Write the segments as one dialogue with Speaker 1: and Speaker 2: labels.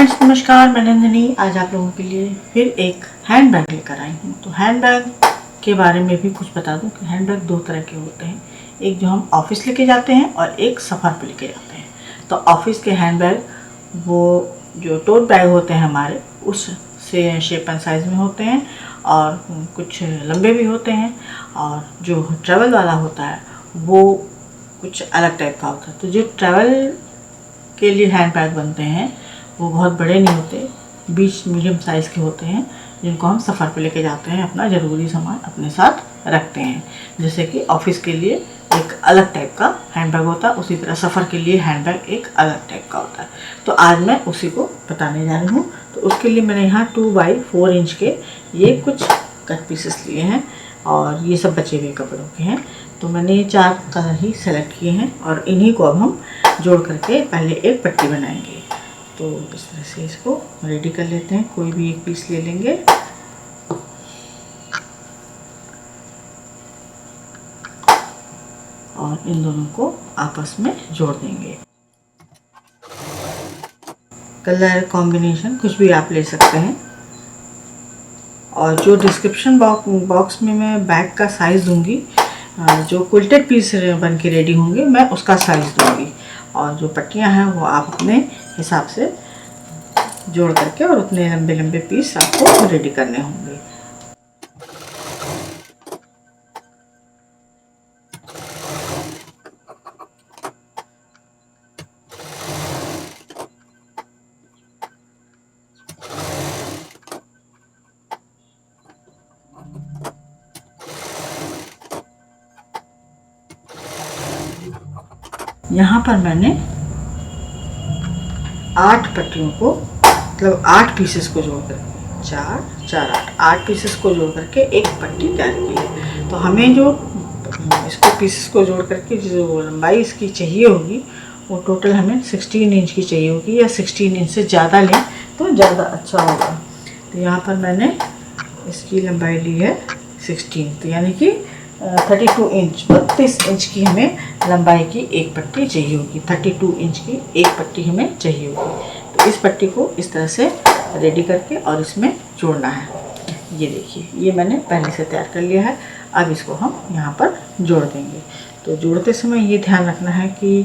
Speaker 1: Friends, नमस्कार। मैं नंदिनी आज आप लोगों के लिए फिर एक हैंड बैग लेकर आई हूँ। तो हैंड बैग के बारे में भी कुछ बता दूँ कि हैंड बैग दो तरह के होते हैं, एक जो हम ऑफिस लेके जाते हैं और एक सफ़र पे लेके जाते हैं। तो ऑफिस के हैंड बैग वो जो टोट बैग होते हैं हमारे, उस से शेप एंड साइज़ में होते हैं और कुछ लंबे भी होते हैं, और जो ट्रैवल वाला होता है वो कुछ अलग टाइप का होता है। तो जो ट्रैवल के लिए हैंड बैग बनते हैं वो बहुत बड़े नहीं होते, बीच मीडियम साइज़ के होते हैं, जिनको हम सफ़र पे लेके जाते हैं, अपना ज़रूरी सामान अपने साथ रखते हैं। जैसे कि ऑफिस के लिए एक अलग टाइप का हैंड बैग होता है, उसी तरह सफ़र के लिए हैंड बैग एक अलग टाइप का होता है। तो आज मैं उसी को बताने जा रही हूँ। तो उसके लिए मैंने यहाँ 2x4 इंच के ये कुछ कट पीसेस लिए हैं, और ये सब बचे हुए कपड़ों के हैं। तो मैंने ये 4 कलर ही सेलेक्ट किए हैं, और इन्हीं को अब हम जोड़ करके पहले एक पट्टी बनाएंगे। तो इस तरह से इसको रेडी कर लेते हैं। कोई भी एक पीस ले लेंगे और इन दोनों को आपस में जोड़ देंगे। कलर कॉम्बिनेशन कुछ भी आप ले सकते हैं, और जो डिस्क्रिप्शन बॉक्स में मैं बैग का साइज़ दूंगी, जो क्विल्टेड पीस बन के रेडी होंगे मैं उसका साइज़ दूंगी, और जो पट्टियां हैं वो आप अपने हिसाब से जोड़ करके और उतने लंबे लंबे पीस आपको रेडी करने होंगे। यहाँ पर मैंने 8 पट्टियों को, मतलब 8 पीसेस को जोड़ करके 4 4 8 पीसेस को जोड़ करके एक पट्टी तैयार की है। तो हमें जो इसको पीसेस को जोड़ करके जो लंबाई इसकी चाहिए होगी वो टोटल हमें 16 इंच की चाहिए होगी, या 16 इंच से ज़्यादा लें तो ज़्यादा अच्छा होगा। तो यहाँ पर मैंने इसकी लंबाई ली है 16, तो यानी कि 32 इंच 32 इंच की हमें लंबाई की एक पट्टी चाहिए होगी। 32 इंच की एक पट्टी हमें चाहिए होगी। तो इस पट्टी को इस तरह से रेडी करके और इसमें जोड़ना है। ये देखिए, ये मैंने पहले से तैयार कर लिया है। अब इसको हम यहाँ पर जोड़ देंगे। तो जोड़ते समय ये ध्यान रखना है कि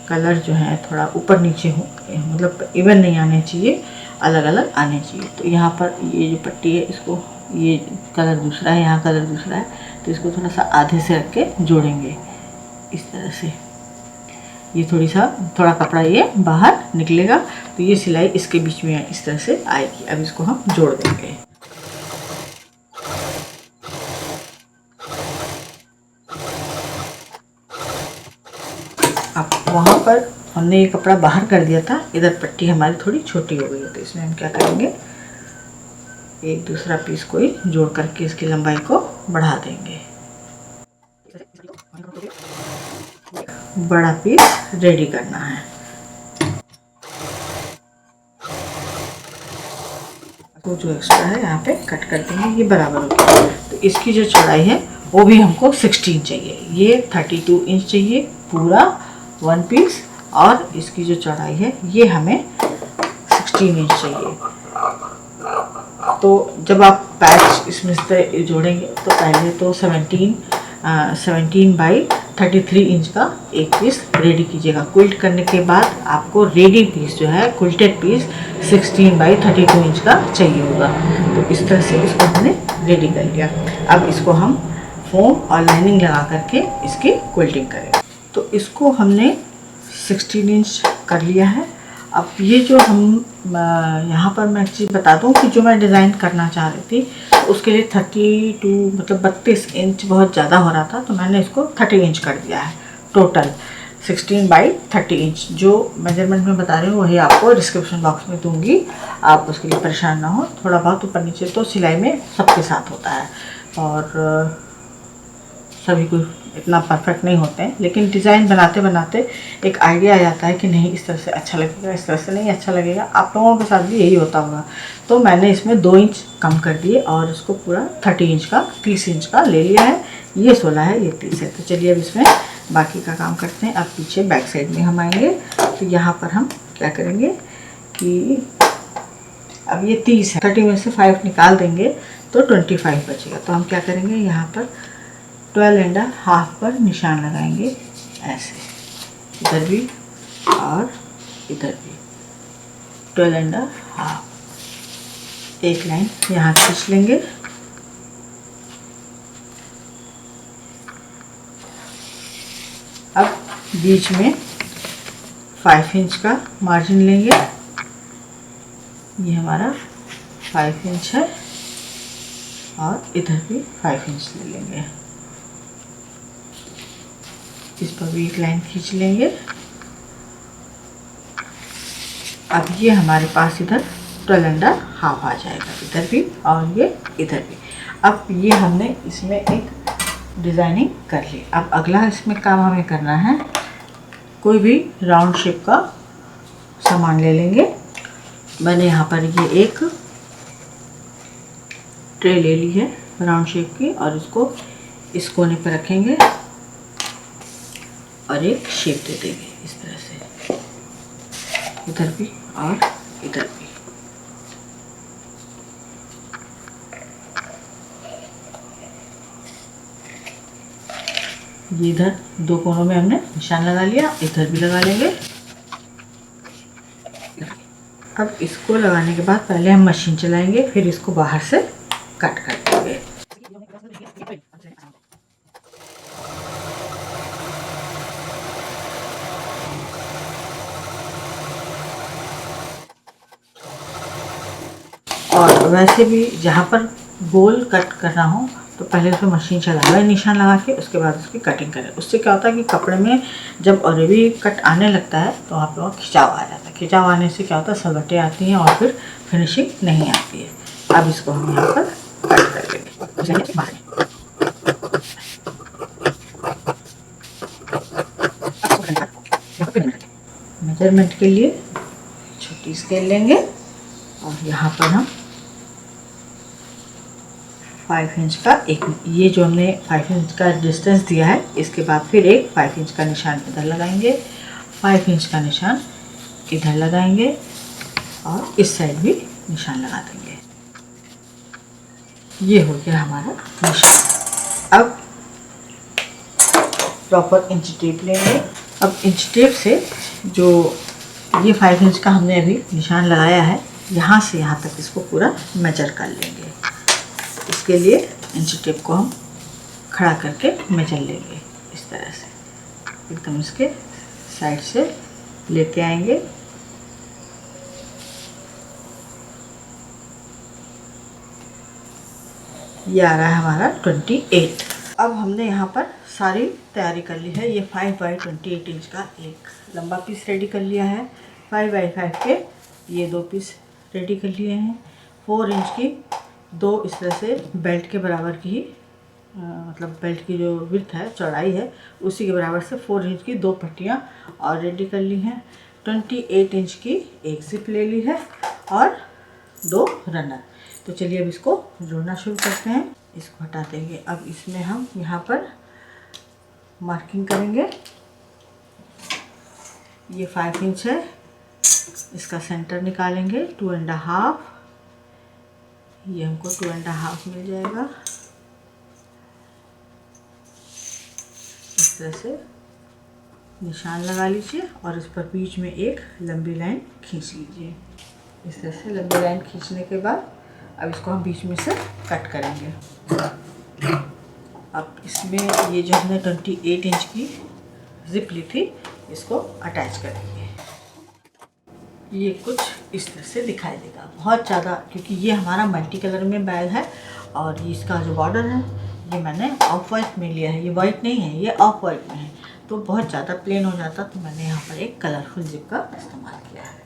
Speaker 1: कलर जो है थोड़ा ऊपर नीचे हो, मतलब इवन नहीं आने चाहिए, अलग अलग आने चाहिए। तो यहाँ पर ये जो पट्टी है, इसको ये कलर दूसरा है, यहाँ कलर दूसरा है, तो इसको थोड़ा सा आधे से रख के जोड़ेंगे इस तरह से। ये थोड़ा कपड़ा ये बाहर निकलेगा, तो ये सिलाई इसके बीच में इस तरह से आएगी। अब इसको हम जोड़ देंगे। अब वहाँ पर हमने ये कपड़ा बाहर कर दिया था, इधर पट्टी हमारी थोड़ी छोटी हो गई है, तो इसमें हम क्या करेंगे, एक दूसरा पीस को ही जोड़ करके इसकी लंबाई को बढ़ा देंगे। बड़ा पीस रेडी करना है। तो जो एक्स्ट्रा है यहाँ पे कट कर देंगे, ये बराबर हो गया। तो इसकी जो चौड़ाई है वो भी हमको 16 चाहिए। ये 32 इंच चाहिए पूरा 1 पीस, और इसकी जो चौड़ाई है ये हमें 16 इंच चाहिए। तो जब आप पैच इसमें से जोड़ेंगे तो पहले तो 17 बाई 33 इंच का एक पीस रेडी कीजिएगा। क्विल्ट करने के बाद आपको रेडी पीस जो है, क्विल्टेड पीस 16 बाई 32 इंच का चाहिए होगा। तो इस तरह से इसको हमने रेडी कर लिया। अब इसको हम फोम और लाइनिंग लगा करके इसकी क्विल्टिंग करेंगे। तो इसको हमने 16 इंच कर लिया है। अब ये जो हम यहाँ पर मैं एक चीज़ बता दूँ कि जो मैं डिज़ाइन करना चाह रही थी, तो उसके लिए 32 मतलब 32 इंच बहुत ज़्यादा हो रहा था, तो मैंने इसको 30 इंच कर दिया है। टोटल 16 बाई 30 इंच जो मेजरमेंट में बता रही हूँ वही आपको डिस्क्रिप्शन बॉक्स में दूंगी, आप उसके लिए परेशान ना हो। थोड़ा बहुत ऊपर नीचे तो सिलाई में सबके साथ होता है, और सभी को इतना परफेक्ट नहीं होते हैं, लेकिन डिज़ाइन बनाते बनाते एक आइडिया आ जाता है कि नहीं इस तरह से अच्छा लगेगा, इस तरह से नहीं अच्छा लगेगा। आप लोगों के साथ भी यही होता होगा। तो मैंने इसमें 2 इंच कम कर दिए और इसको पूरा 30 इंच का 30 इंच का ले लिया है। ये 16 है, ये 30 है। तो चलिए अब इसमें बाकी का काम करते हैं। अब पीछे बैक साइड में हम आएंगे, तो यहाँ पर हम क्या करेंगे कि अब ये 30 है, 30 में से 5 निकाल देंगे तो 25 बचेगा। तो हम क्या करेंगे, यहाँ पर 12.5 पर निशान लगाएंगे ऐसे, इधर भी और इधर भी 12.5, एक लाइन यहाँ खींच लेंगे। अब बीच में 5 इंच का मार्जिन लेंगे, ये हमारा 5 इंच है और इधर भी 5 इंच ले लेंगे। इस पर भी एक लाइन खींच लेंगे। अब ये हमारे पास इधर 12.5 आ जाएगा, इधर भी और ये इधर भी। अब ये हमने इसमें एक डिज़ाइनिंग कर ली। अब अगला इसमें काम हमें करना है, कोई भी राउंड शेप का सामान ले लेंगे। मैंने यहाँ पर ये एक ट्रे ले ली है राउंड शेप की, और इसको इस कोने पर रखेंगे और एक शेप दे देंगे इस तरह से, इधर भी और इधर भी। ये इधर 2 कोनों में हमने निशान लगा लिया, इधर भी लगा लेंगे। अब इसको लगाने के बाद पहले हम मशीन चलाएंगे, फिर इसको बाहर से कट कर देंगे। और वैसे भी जहाँ पर गोल कट करना हो तो पहले उसमें मशीन चलाएं निशान लगा के, उसके बाद उसकी कटिंग करें। उससे क्या होता है कि कपड़े में जब और भी कट आने लगता है तो आप लोगों का खिंचाव आ जाता है। खिंचाव आने से क्या होता है, सलवटें आती हैं और फिर फिनिशिंग नहीं आती है। अब इसको हम यहाँ पर कट कर लेंगे। मेजरमेंट के लिए छोटी स्केल लेंगे और यहाँ पर हम 5 इंच का एक, ये जो हमने 5 इंच का डिस्टेंस दिया है, इसके बाद फिर एक 5 इंच का निशान इधर लगाएंगे, 5 इंच का निशान इधर लगाएंगे और इस साइड भी निशान लगा देंगे। ये हो गया हमारा निशान। अब प्रॉपर इंच टेप लेंगे। अब इंच टेप से जो ये 5 इंच का हमने अभी निशान लगाया है, यहाँ से यहाँ तक इसको पूरा मेजर कर लेंगे। इसके लिए इंच टेप को हम खड़ा करके मेजर लेंगे, इस तरह से एकदम इसके साइड से लेके आएंगे। ये आ रहा है हमारा 28। अब हमने यहाँ पर सारी तैयारी कर ली है। ये 5 बाई 28 इंच का एक लंबा पीस रेडी कर लिया है। 5 बाई 5 के ये 2 पीस रेडी कर लिए हैं। 4 इंच की 2 इस तरह से बेल्ट के बराबर की मतलब बेल्ट की जो विड्थ है, चौड़ाई है, उसी के बराबर से 4 इंच की 2 पट्टियाँ और रेडी कर ली हैं। 28 इंच की एक जिप ले ली है और 2 रनर। तो चलिए अब इसको जोड़ना शुरू करते हैं। इसको हटा देंगे। अब इसमें हम यहाँ पर मार्किंग करेंगे। ये 5 इंच है, इसका सेंटर निकालेंगे 2.5, ये हमको 2.5 मिल जाएगा। इस तरह से निशान लगा लीजिए और इस पर बीच में एक लंबी लाइन खींच लीजिए। इस तरह से लंबी लाइन खींचने के बाद अब इसको हम बीच में से कट करेंगे। अब इसमें ये जो हमने 28 इंच की जिप ली थी, इसको अटैच करेंगे। ये कुछ इस तरह से दिखाई देगा, बहुत ज़्यादा, क्योंकि ये हमारा मल्टी कलर में बैग है और इसका जो बॉर्डर है ये मैंने ऑफ वाइट में लिया है। ये वाइट नहीं है, ये ऑफ वाइट में है, तो बहुत ज़्यादा प्लेन हो जाता, तो मैंने यहाँ पर एक कलरफुल जिप का इस्तेमाल किया है।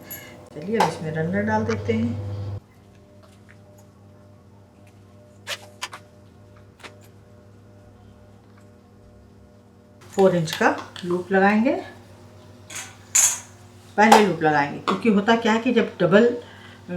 Speaker 1: चलिए अब इसमें रनर डाल देते हैं। फोर इंच का लूप लगाएंगे, पहले लूप लगाएंगे, क्योंकि होता क्या है कि जब डबल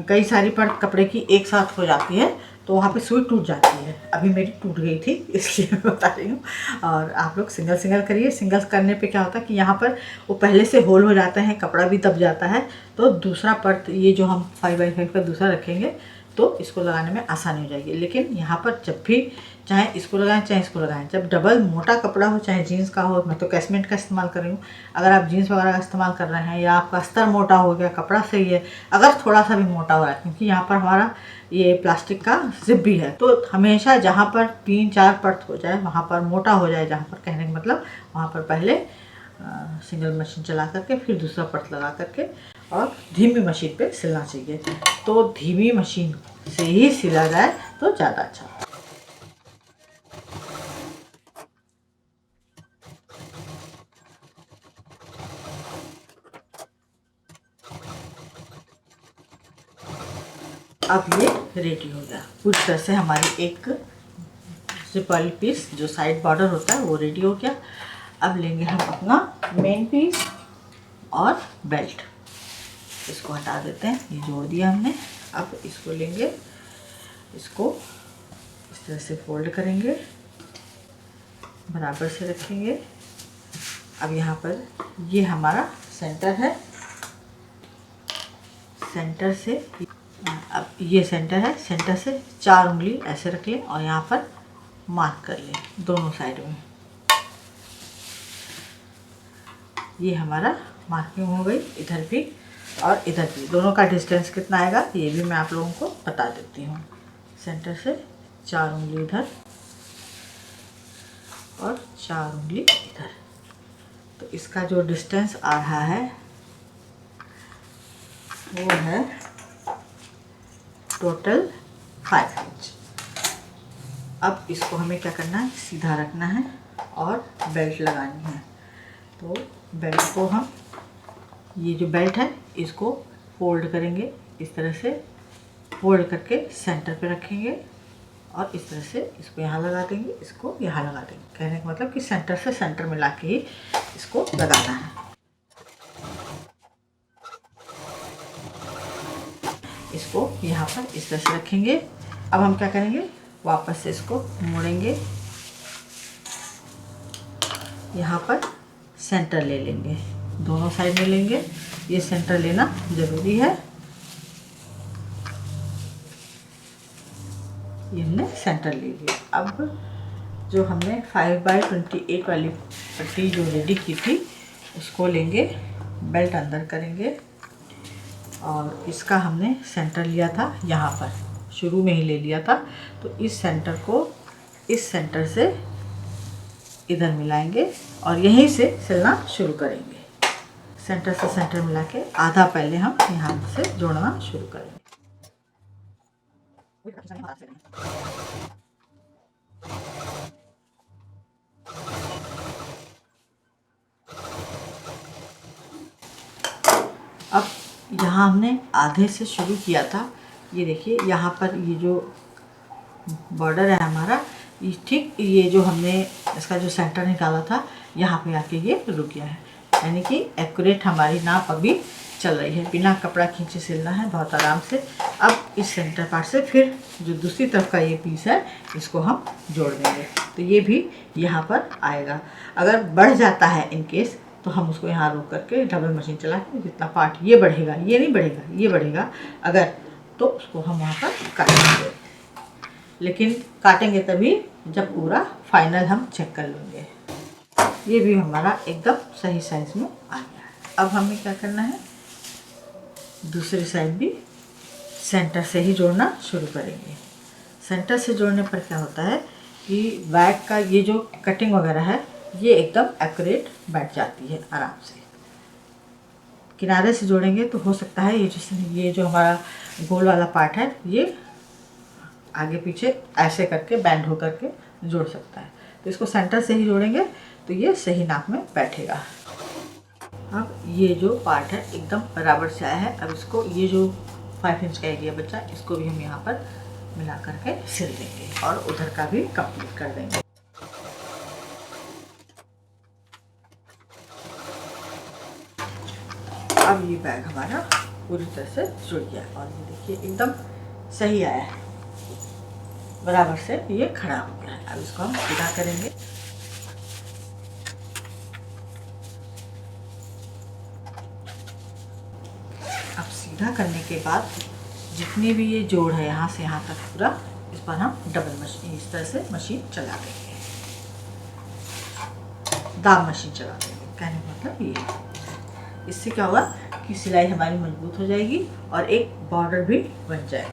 Speaker 1: कई सारी परत कपड़े की एक साथ हो जाती है तो वहाँ पे सुई टूट जाती है। अभी मेरी टूट गई थी इसलिए मैं बता रही हूँ। और आप लोग सिंगल सिंगल करिए। सिंगल करने पे क्या होता है कि यहाँ पर वो पहले से होल हो जाते हैं, कपड़ा भी दब जाता है, तो दूसरा पर्थ ये जो हम 5x5 का दूसरा रखेंगे तो इसको लगाने में आसानी हो जाएगी। लेकिन यहाँ पर जब भी चाहे इसको लगाएं चाहे इसको लगाएं, जब डबल मोटा कपड़ा हो, चाहे जीन्स का हो, मैं तो कैसमेंट का इस्तेमाल कर रही हूँ, अगर आप जीन्स वगैरह का इस्तेमाल कर रहे हैं या आपका अस्तर मोटा हो गया, कपड़ा सही है, अगर थोड़ा सा भी मोटा हो रहा है, क्योंकि यहाँ पर हमारा ये प्लास्टिक का जिप भी है, तो हमेशा जहाँ पर 3-4 परत हो जाए वहाँ पर मोटा हो जाए, जहाँ पर कहने का मतलब वहाँ पर पहले सिंगल मशीन चला करके फिर दूसरा परत लगा करके और धीमी मशीन पे सिलना चाहिए। तो धीमी मशीन से ही सिला जाए तो ज़्यादा अच्छा। अब ये रेडी हो गया पूरी तरह से। हमारी एक जिप वाली पीस जो साइड बॉर्डर होता है वो रेडी हो गया। अब लेंगे हम अपना मेन पीस और बेल्ट, इसको हटा देते हैं, ये जोड़ दिया हमने। अब इसको लेंगे, इसको इस तरह से फोल्ड करेंगे, बराबर से रखेंगे। अब यहाँ पर ये हमारा सेंटर है, सेंटर से अब ये सेंटर है, सेंटर से 4 उंगली ऐसे रख लें और यहाँ पर मार्क कर लें दोनों साइड में। ये हमारा मार्किंग हो गई, इधर भी और इधर भी। दोनों का डिस्टेंस कितना आएगा ये भी मैं आप लोगों को बता देती हूँ। सेंटर से 4 उंगली इधर और 4 उंगली इधर, तो इसका जो डिस्टेंस आ रहा है वो है टोटल 5 इंच। अब इसको हमें क्या करना है, सीधा रखना है और बेल्ट लगानी है। तो बेल्ट को हम, ये जो बेल्ट है इसको फोल्ड करेंगे, इस तरह से फोल्ड करके सेंटर पे रखेंगे और इस तरह से इसको यहाँ लगा देंगे, इसको यहाँ लगा देंगे। कहने का मतलब कि सेंटर से सेंटर मिला के ही इसको लगाना है। इसको यहाँ पर इस तरह से रखेंगे। अब हम क्या करेंगे, वापस से इसको मोड़ेंगे, यहाँ पर सेंटर ले लेंगे, दोनों साइड में लेंगे। ये सेंटर लेना ज़रूरी है। ये हमने सेंटर ले लिया। अब जो हमने 5/28 वाली पट्टी जो रेडी की थी उसको लेंगे, बेल्ट अंदर करेंगे और इसका हमने सेंटर लिया था, यहाँ पर शुरू में ही ले लिया था, तो इस सेंटर को इस सेंटर से इधर मिलाएंगे और यहीं से सिलना शुरू करेंगे। सेंटर से सेंटर मिला के आधा पहले हम यहाँ से जोड़ना शुरू करेंगे। अब यहाँ हमने आधे से शुरू किया था, ये देखिए यहाँ पर ये जो बॉर्डर है हमारा, ये ठीक ये जो हमने इसका जो सेंटर निकाला था यहाँ पे आके ये रुक गया है, यानी कि एक्यूरेट हमारी नाप अभी चल रही है। बिना कपड़ा खींचे सिलना है बहुत आराम से। अब इस सेंटर पार्ट से फिर जो दूसरी तरफ का ये पीस है इसको हम जोड़ देंगे, तो ये भी यहाँ पर आएगा। अगर बढ़ जाता है इन केस तो हम उसको यहाँ रोक करके डबल मशीन चला के जितना पार्ट ये बढ़ेगा, ये नहीं बढ़ेगा, ये बढ़ेगा अगर, तो उसको हम वहाँ पर काटेंगे। लेकिन काटेंगे तभी जब पूरा फाइनल हम चेक कर लेंगे। ये भी हमारा एकदम सही साइज़ में आ गया है। अब हमें क्या करना है, दूसरी साइड भी सेंटर से ही जोड़ना शुरू करेंगे। सेंटर से जोड़ने पर क्या होता है कि बैक का ये जो कटिंग वगैरह है ये एकदम एक्यूरेट बैठ जाती है आराम से। किनारे से जोड़ेंगे तो हो सकता है ये जो हमारा गोल वाला पार्ट है ये आगे पीछे ऐसे करके बैंड हो करके जोड़ सकता है, तो इसको सेंटर से ही जोड़ेंगे तो ये सही नाप में बैठेगा। अब ये जो पार्ट है एकदम बराबर से आया है। अब इसको ये जो 5 इंच का एरिया बचा इसको भी हम यहाँ पर मिला करके सिल देंगे और उधर का भी कंप्लीट कर देंगे। अब ये बैग हमारा पूरी तरह से जुड़ गया और ये देखिए एकदम सही आया है। बराबर से ये खड़ा हो गया है। अब इसको हम सीधा करेंगे। अब सीधा करने के बाद जितने भी ये जोड़ है यहाँ से यहाँ तक पूरा, इस पर हम डबल मशीन इस तरह से मशीन चला देंगे, दाब मशीन चला देंगे। कहने का मतलब ये, इससे क्या होगा कि सिलाई हमारी मजबूत हो जाएगी और एक बॉर्डर भी बन जाएगा।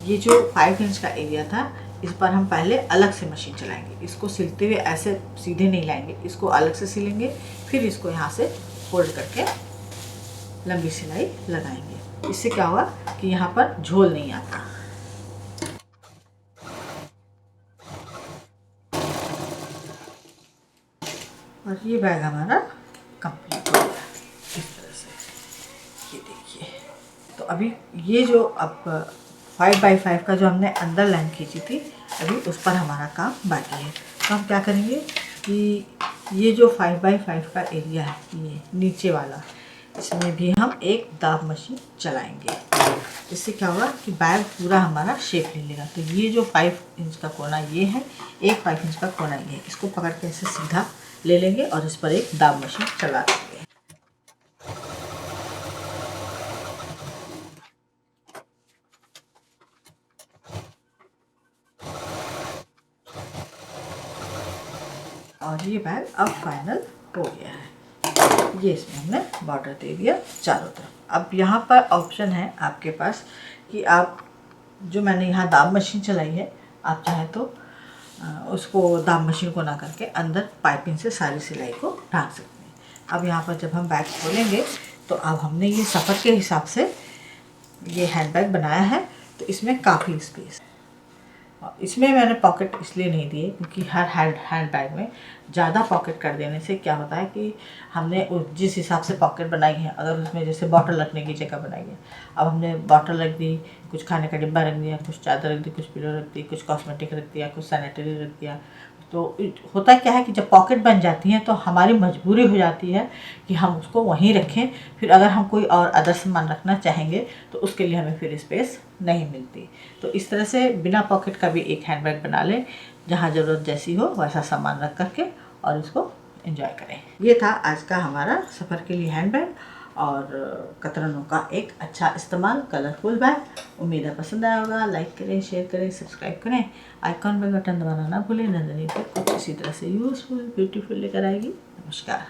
Speaker 1: ये जो 5 इंच का एरिया था, इस पर हम पहले अलग से मशीन चलाएंगे। इसको सिलते हुए ऐसे सीधे नहीं लाएंगे, इसको अलग से सिलेंगे, फिर इसको यहाँ से फोल्ड करके लंबी सिलाई लगाएंगे। इससे क्या होगा कि यहाँ पर झोल नहीं आता। और ये बैग हमारा कंप्लीट हो गया इस तरह से, ये देखिए। तो अभी ये जो अब 5x5 का जो हमने अंदर लाइन खींची थी, अभी उस पर हमारा काम बाकी है। तो हम क्या करेंगे कि ये जो 5x5 का एरिया है, ये नीचे वाला, इसमें भी हम एक दाब मशीन चलाएंगे। इससे क्या होगा कि बैग पूरा हमारा शेप ले लेगा। तो ये जो 5 इंच का कोना ये है, एक 5 इंच का कोना ये है, इसको पकड़ के ऐसे सीधा ले लेंगे और इस पर एक दाब मशीन चला देंगे। और ये बैग अब फाइनल हो गया है। ये इसमें हमने बॉर्डर दे दिया चारों तरफ। अब यहाँ पर ऑप्शन है आपके पास कि आप, जो मैंने यहाँ दाब मशीन चलाई है, आप चाहें तो उसको दाब मशीन को ना करके अंदर पाइपिंग से सारी सिलाई को ढांक सकते हैं। अब यहाँ पर जब हम बैग खोलेंगे तो अब हमने ये सफ़र के हिसाब से ये हैंड बैग बनाया है, तो इसमें काफ़ी स्पेस। इसमें मैंने पॉकेट इसलिए नहीं दिए क्योंकि हर हैंड बैग में ज़्यादा पॉकेट कर देने से क्या होता है कि हमने जिस हिसाब से पॉकेट बनाई है, अगर उसमें जैसे बॉटल रखने की जगह बनाई है, अब हमने बॉटल रख दी, कुछ खाने का डिब्बा रख दिया, कुछ चादर रख दी, कुछ पिलो रख दी, कुछ कॉस्मेटिक रख दिया, कुछ सैनिटरी रख दिया, तो होता क्या है कि जब पॉकेट बन जाती हैं तो हमारी मजबूरी हो जाती है कि हम उसको वहीं रखें। फिर अगर हम कोई और अदर सामान रखना चाहेंगे तो उसके लिए हमें फिर स्पेस नहीं मिलती। तो इस तरह से बिना पॉकेट का भी एक हैंड बैग बना लें, जहाँ ज़रूरत जैसी हो वैसा सामान रख करके और इसको एंजॉय करें। ये था आज का हमारा सफ़र के लिए हैंड बैग और कतरनों का एक अच्छा इस्तेमाल, कलरफुल बैग। उम्मीद है पसंद आया होगा। लाइक करें, शेयर करें, सब्सक्राइब करें, आइकॉन बेल बटन दबाना ना भूलें। नंदनी फिर कुछ इसी तरह से यूज़फुल ब्यूटीफुल लेकर आएगी। नमस्कार।